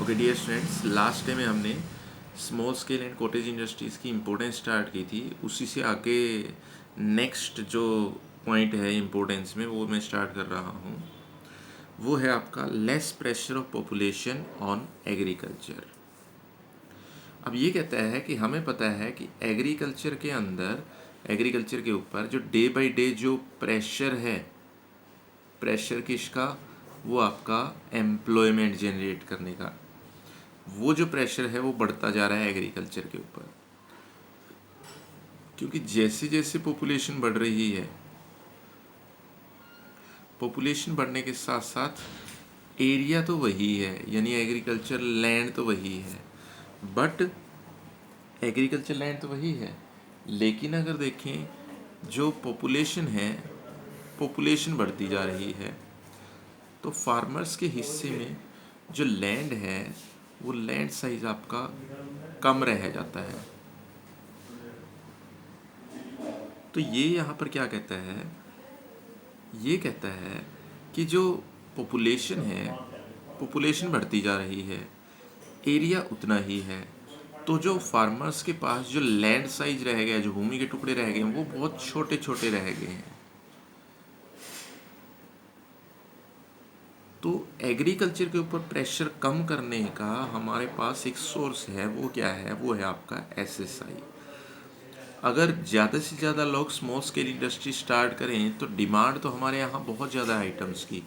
Okay dear students, last day में हमने small scale and cottage industries की importance start की थी। उसी से आगे नेक्स्ट जो पॉइंट है इम्पोर्टेंस में वो मैं स्टार्ट कर रहा हूँ। वो है आपका less pressure of population on agriculture. अब ये कहता है कि हमें पता है कि एग्रीकल्चर के अंदर, एग्रीकल्चर के ऊपर जो डे बाय डे जो प्रेशर है, प्रेशर किसका, वो आपका एम्प्लॉयमेंट जनरेट करने का, वो जो प्रेशर है वो बढ़ता जा रहा है एग्रीकल्चर के ऊपर। क्योंकि जैसे जैसे पॉपुलेशन बढ़ रही है, पॉपुलेशन बढ़ने के साथ साथ एरिया तो वही है, यानी एग्रीकल्चर लैंड तो वही है, बट एग्रीकल्चर लैंड तो वही है, लेकिन अगर देखें जो पॉपुलेशन है, पॉपुलेशन बढ़ती जा रही है, तो फार्मर्स के हिस्से में जो लैंड है वो लैंड साइज आपका कम रह जाता है। तो ये यहाँ पर क्या कहता है, ये कहता है कि जो पॉपुलेशन है, पॉपुलेशन बढ़ती जा रही है, एरिया उतना ही है, तो जो फार्मर्स के पास जो लैंड साइज रह गया, जो भूमि के टुकड़े रह गए हैं, वो बहुत छोटे छोटे रह गए हैं। तो एग्रीकल्चर के ऊपर प्रेशर कम करने का हमारे पास एक सोर्स है, वो क्या है, वो है आपका एसएसआई। अगर ज़्यादा से ज़्यादा लोग स्मॉल स्केल इंडस्ट्री स्टार्ट करें तो डिमांड तो हमारे यहाँ बहुत ज़्यादा आइटम्स की,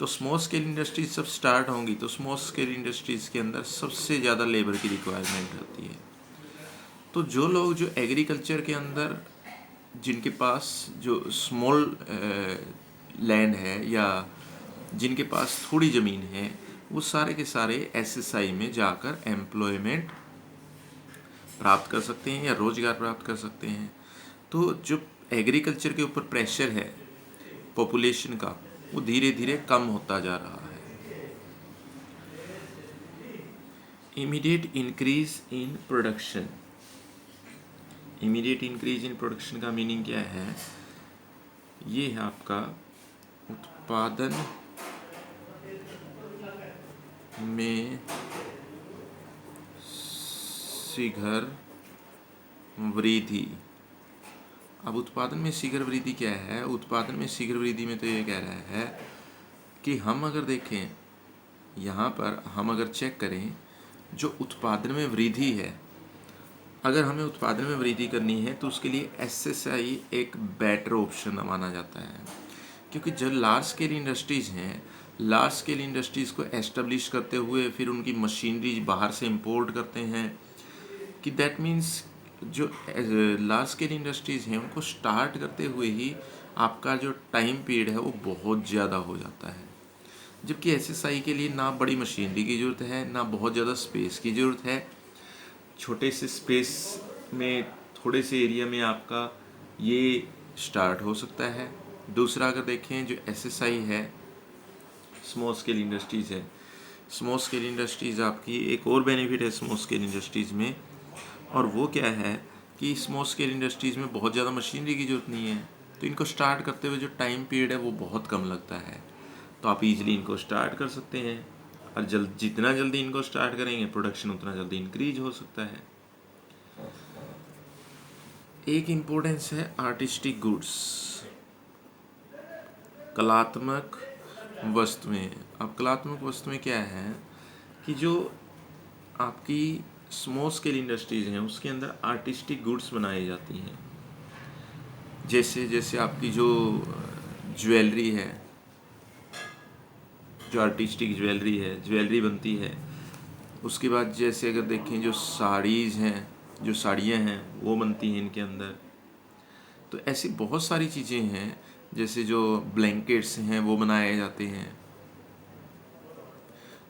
तो स्मॉल स्केल इंडस्ट्रीज सब स्टार्ट होंगी तो स्मॉल स्केल इंडस्ट्रीज़ के अंदर सबसे ज़्यादा लेबर की रिक्वायरमेंट होती है। तो जो लोग जो एग्रीकल्चर के अंदर, जिनके पास जो स्मॉल लैंड है या जिनके पास थोड़ी ज़मीन है, वो सारे के सारे एसएसआई में जाकर एम्प्लॉयमेंट प्राप्त कर सकते हैं या रोज़गार प्राप्त कर सकते हैं। तो जो एग्रीकल्चर के ऊपर प्रेशर है पॉपुलेशन का, वो धीरे धीरे कम होता जा रहा है। Immediate increase in production. Immediate increase in production का मीनिंग क्या है, ये है आपका उत्पादन में शीघ्र वृद्धि। अब उत्पादन में शीघ्र वृद्धि क्या है, उत्पादन में शीघ्र वृद्धि में तो ये कह रहा है कि हम अगर देखें, यहाँ पर हम अगर चेक करें जो उत्पादन में वृद्धि है, अगर हमें उत्पादन में वृद्धि करनी है तो उसके लिए एसएसआई एक बेटर ऑप्शन माना जाता है। क्योंकि जो लार्ज स्केल इंडस्ट्रीज़ हैं, लार्ज स्केल इंडस्ट्रीज़ को एस्टेब्लिश करते हुए फिर उनकी मशीनरी बाहर से इंपोर्ट करते हैं, कि दैट मीन्स जो लार्ज स्केल इंडस्ट्रीज़ हैं उनको स्टार्ट करते हुए ही आपका जो टाइम पीरियड है वो बहुत ज़्यादा हो जाता है। जबकि एसएसआई के लिए ना बड़ी मशीनरी की ज़रूरत है, ना बहुत ज़्यादा स्पेस की ज़रूरत है, छोटे से स्पेस में, थोड़े से एरिया में आपका ये स्टार्ट हो सकता है। दूसरा अगर देखें जो एसएसआई है, स्मॉल स्केल इंडस्ट्रीज़ है, स्मॉल स्केल इंडस्ट्रीज़ आपकी एक और बेनिफिट है स्मॉल स्केल इंडस्ट्रीज़ में, और वो क्या है कि स्मॉल स्केल इंडस्ट्रीज़ में बहुत ज़्यादा मशीनरी की ज़रूरत नहीं है, तो इनको स्टार्ट करते हुए जो टाइम पीरियड है वो बहुत कम लगता है, तो आप इजीली इनको स्टार्ट कर सकते हैं, और जितना जल्दी इनको स्टार्ट करेंगे प्रोडक्शन उतना जल्दी इंक्रीज हो सकता है। एक इम्पोर्टेंस है आर्टिस्टिक गुड्स, कलात्मक वस्तुएं। अब कलात्मक वस्तुएं क्या है कि जो आपकी स्मॉल स्केल इंडस्ट्रीज हैं उसके अंदर आर्टिस्टिक गुड्स बनाई जाती हैं। जैसे जैसे आपकी जो ज्वेलरी है, जो आर्टिस्टिक ज्वेलरी है, ज्वेलरी बनती है। उसके बाद जैसे अगर देखें जो साड़ीज़ हैं, जो साड़ियाँ हैं वो बनती हैं इनके अंदर। तो ऐसी बहुत सारी चीज़ें हैं, जैसे जो ब्लैंकेट्स हैं वो बनाए जाते हैं।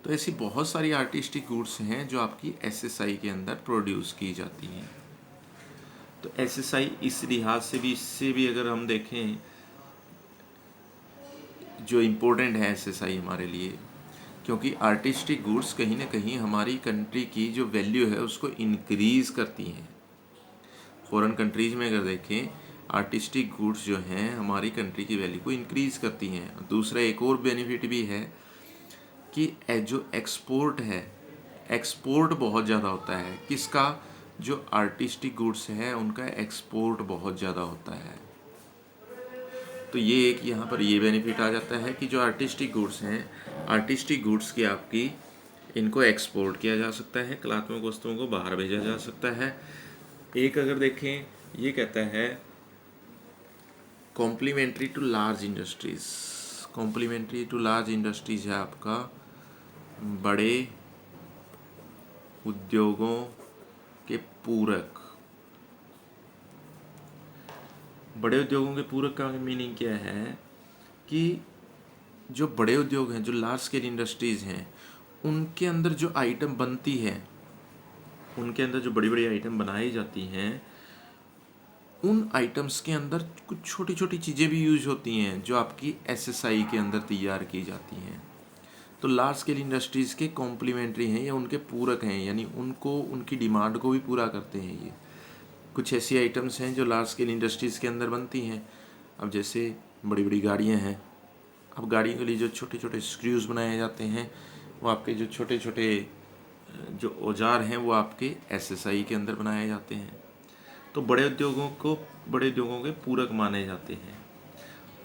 तो ऐसी बहुत सारी आर्टिस्टिक गुड्स हैं जो आपकी एसएसआई के अंदर प्रोड्यूस की जाती हैं। तो एसएसआई इस लिहाज से भी, इससे भी अगर हम देखें जो इम्पोर्टेंट है एसएसआई हमारे लिए, क्योंकि आर्टिस्टिक गुड्स कहीं ना कहीं हमारी कंट्री की जो वैल्यू है उसको इंक्रीज़ करती हैं। फॉरेन कंट्रीज़ में अगर देखें, आर्टिस्टिक गुड्स जो हैं हमारी कंट्री की वैल्यू को इंक्रीज़ करती हैं। दूसरा एक और बेनिफिट भी है कि जो एक्सपोर्ट है, एक्सपोर्ट बहुत ज़्यादा होता है। किसका? जो आर्टिस्टिक गुड्स है उनका एक्सपोर्ट बहुत ज़्यादा होता है। तो ये एक यहाँ पर ये बेनिफिट आ जाता है कि जो आर्टिस्टिक गुड्स हैं, आर्टिस्टिक गुड्स की आपकी इनको एक्सपोर्ट किया जा सकता है, कलात्मक वस्तुओं को बाहर भेजा जा सकता है। एक अगर देखें, ये कहता है complementary to large industries. Complementary to large industries है आपका बड़े उद्योगों के पूरक। बड़े उद्योगों के पूरक का मीनिंग क्या है कि जो बड़े उद्योग हैं, जो लार्ज स्केल इंडस्ट्रीज़ हैं, उनके अंदर जो आइटम बनती है, उनके अंदर जो बड़ी बड़ी आइटम बनाई जाती हैं, उन आइटम्स के अंदर कुछ छोटी छोटी चीज़ें भी यूज होती हैं जो आपकी एसएसआई के अंदर तैयार की जाती हैं। तो लार्ज स्केल इंडस्ट्रीज़ के कॉम्प्लीमेंट्री हैं या उनके पूरक हैं, यानी उनको उनकी डिमांड को भी पूरा करते हैं। ये कुछ ऐसी आइटम्स हैं जो लार्ज स्केल इंडस्ट्रीज़ के अंदर बनती हैं। अब जैसे बड़ी बड़ी गाड़ियाँ हैं, अब गाड़ियों के लिए जो छोटे छोटे स्क्रूज़ बनाए जाते हैं, वो आपके जो छोटे छोटे जो औजार हैं वो आपके एसएसआई के अंदर बनाए जाते हैं। तो बड़े उद्योगों के पूरक माने जाते हैं।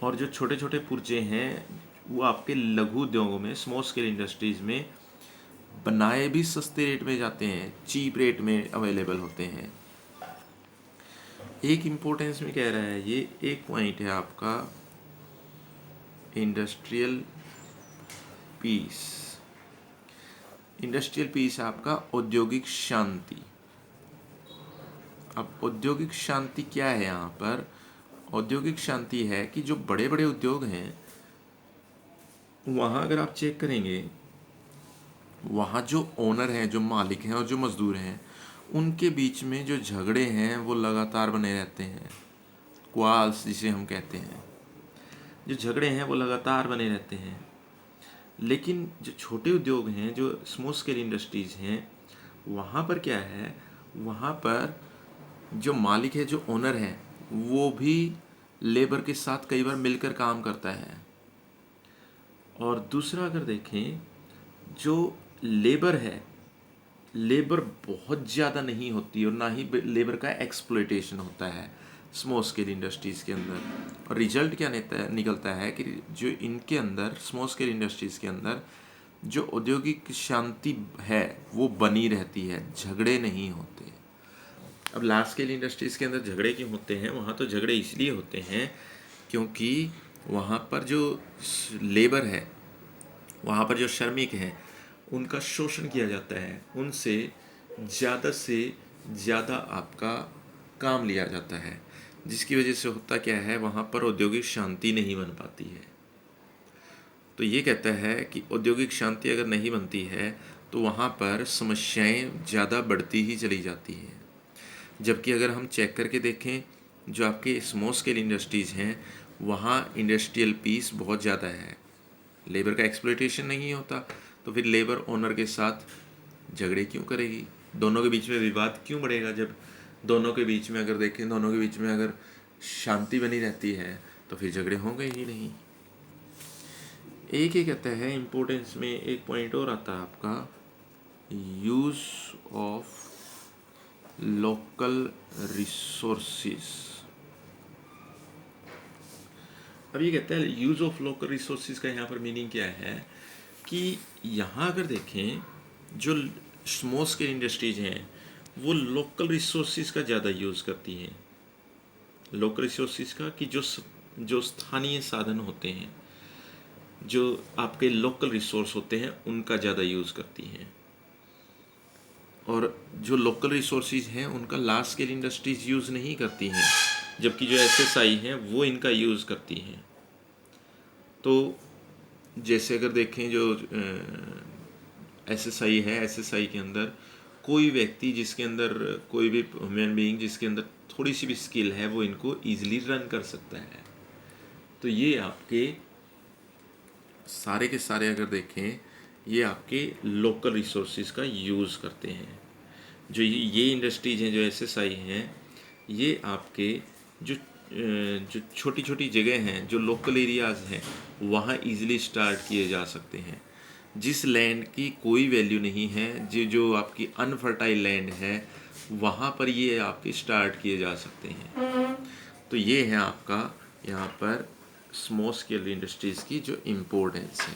और जो छोटे छोटे पुर्जे हैं वो आपके लघु उद्योगों में, स्मॉल स्केल इंडस्ट्रीज़ में बनाए भी सस्ते रेट में जाते हैं, चीप रेट में अवेलेबल होते हैं। एक इम्पोर्टेंस में कह रहा है ये, एक पॉइंट है आपका इंडस्ट्रियल पीस। इंडस्ट्रियल पीस आपका औद्योगिक शांति। अब औद्योगिक शांति क्या है यहाँ पर? औद्योगिक शांति है कि जो बड़े बड़े उद्योग हैं वहाँ अगर आप चेक करेंगे, वहाँ जो ओनर हैं, जो मालिक हैं और जो मज़दूर हैं, उनके बीच में जो झगड़े हैं वो लगातार बने रहते हैं। क्वाल्स जिसे हम कहते हैं, जो झगड़े हैं वो लगातार बने रहते हैं। लेकिन जो छोटे उद्योग हैं, जो स्मॉल स्केल इंडस्ट्रीज़ हैं, वहाँ पर क्या है, वहाँ पर जो मालिक है, जो ओनर है, वो भी लेबर के साथ कई बार मिलकर काम करता है। और दूसरा अगर देखें, जो लेबर है, लेबर बहुत ज़्यादा नहीं होती और ना ही लेबर का एक्सप्लॉयटेशन होता है स्मॉल स्केल इंडस्ट्रीज़ के अंदर। और रिजल्ट क्या निकलता है कि जो इनके अंदर, स्मॉल स्केल इंडस्ट्रीज़ के अंदर जो औद्योगिक शांति है वो बनी रहती है, झगड़े नहीं होते। अब लार्ज स्केल इंडस्ट्रीज़ के अंदर झगड़े क्यों होते हैं? वहाँ तो झगड़े इसलिए होते हैं क्योंकि वहाँ पर जो लेबर है, वहाँ पर जो श्रमिक हैं, उनका शोषण किया जाता है, उनसे ज़्यादा आपका काम लिया जाता है, जिसकी वजह से होता क्या है, वहाँ पर औद्योगिक शांति नहीं बन पाती है। तो ये कहता है कि औद्योगिक शांति अगर नहीं बनती है तो वहाँ पर समस्याएं ज़्यादा बढ़ती ही चली जाती हैं। जबकि अगर हम चेक करके देखें, जो आपके स्मॉल स्केल इंडस्ट्रीज़ हैं वहाँ इंडस्ट्रियल पीस बहुत ज़्यादा है, लेबर का एक्सप्लॉयटेशन नहीं होता, तो फिर लेबर ओनर के साथ झगड़े क्यों करेगी, दोनों के बीच में विवाद क्यों बढ़ेगा? जब दोनों के बीच में अगर देखें, दोनों के बीच में अगर शांति बनी रहती है तो फिर झगड़े होंगे ही नहीं। एक ही कहता है इम्पोर्टेंस में, एक पॉइंट और आता है आपका यूज़ ऑफ लोकल रिसोर्सेज। अब ये कहता है यूज़ ऑफ लोकल रिसोर्सेज का यहाँ पर मीनिंग क्या है कि यहाँ अगर देखें, जो स्मॉल स्केल इंडस्ट्रीज हैं वो लोकल रिसोर्सेज का ज़्यादा यूज़ करती हैं। लोकल रिसोर्सेज का कि जो स्थानीय साधन होते हैं, जो आपके लोकल रिसोर्स होते हैं, उनका ज़्यादा यूज़ करती हैं। और जो लोकल रिसोर्सेज हैं उनका लार्ज स्केल इंडस्ट्रीज यूज़ नहीं करती हैं, जबकि जो एसएसआई हैं वो इनका यूज़ करती हैं। तो जैसे अगर देखें, जो एसएसआई है, एसएसआई के अंदर कोई व्यक्ति जिसके अंदर, कोई भी ह्यूमन बीइंग जिसके अंदर थोड़ी सी भी स्किल है, वो इनको ईजिली रन कर सकता है। तो ये आपके सारे के सारे अगर देखें, ये आपके लोकल रिसोर्सेज का यूज़ करते हैं। जो ये इंडस्ट्रीज हैं, जो एसएसआई हैं, ये आपके जो छोटी छोटी जगह हैं, जो लोकल एरियाज़ हैं, वहाँ इजीली स्टार्ट किए जा सकते हैं। जिस लैंड की कोई वैल्यू नहीं है, जो आपकी अनफर्टाइल लैंड है, वहाँ पर ये आपके स्टार्ट किए जा सकते हैं। तो ये है आपका यहाँ पर स्मॉल स्केल इंडस्ट्रीज़ की जो इम्पोर्टेंस है।